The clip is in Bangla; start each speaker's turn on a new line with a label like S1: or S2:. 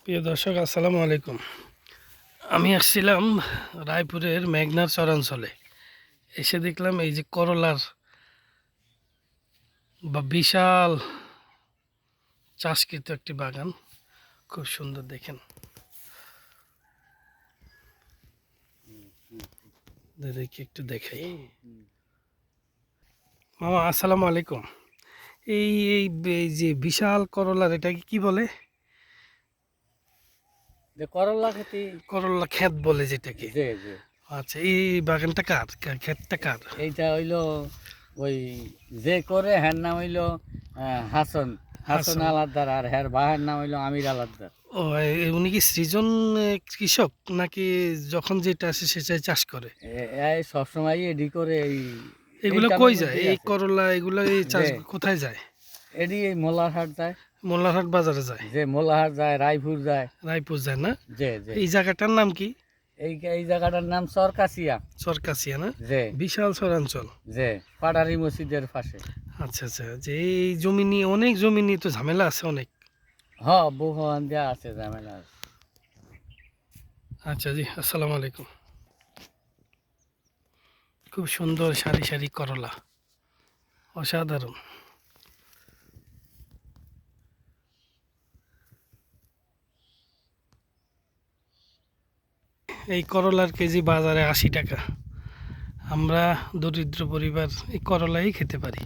S1: প্রিয় দর্শক আসসালামু আলাইকুম। আমি আসছিলাম রায়পুরের মেঘনার চরাঞ্চলে। এসে দেখলাম এই যে করলার বিশাল চাষকৃত একটি বাগান, খুব সুন্দর দেখেন। দেখি একটু দেখাই। মামা আসসালামু আলাইকুম। এই এই এই যে বিশাল করলার এটাকে কি বলে?
S2: যে করলা খেতে
S1: করলা ক্ষেত বলে যেটাকে।
S2: যে যে
S1: আচ্ছা, এই বাগানটা কার? ক্ষেতটা কার?
S2: এইটা হইলো ওই যে করে হ্যার নাম হইলো হাসন হাসন
S1: হাসান।
S2: আলাদার, আর হ্যার ভাইয়ের নাম হইলো আমির আলাদার।
S1: ও, উনি কি সৃজন কৃষক নাকি যখন যেটা আসে সেটাই চাষ করে?
S2: এই সবসময় এডি করে এই
S1: এগুলো
S2: কামের
S1: কই যায়?
S2: মধ্যেই
S1: এই
S2: আছে।
S1: করলা এগুলো এই চাষ
S2: যে
S1: কোথায় যায়?
S2: এডি এই মোল্লারহাট যায়,
S1: মোল্লারহাট বাজারে যায়,
S2: যে মোল্লারহাট যায়, রায়পুর যায়।
S1: রায়পুর যায় না?
S2: যে যে
S1: এই জায়গাটার নাম কি?
S2: এই জায়গাটার নাম সরকাসিয়া।
S1: চরকাছিয়া না?
S2: যে
S1: বিশাল চরাঞ্চল।
S2: যে পাটারি মসজিদের পাশে।
S1: আচ্ছা আচ্ছা, যে এই জমি নিয়ে, অনেক জমি নিয়ে তো ঝামেলা আছে অনেক।
S2: হ বহু দেওয়া আছে, ঝামেলা আছে।
S1: আচ্ছা জি, আসসালামু আলাইকুম। খুব সুন্দর সারি সারি করলা, অসাধারণ। এই করলার কেজি বাজারে 80 টাকা। আমরা দরিদ্র পরিবার এই করলাই খেতে পারি।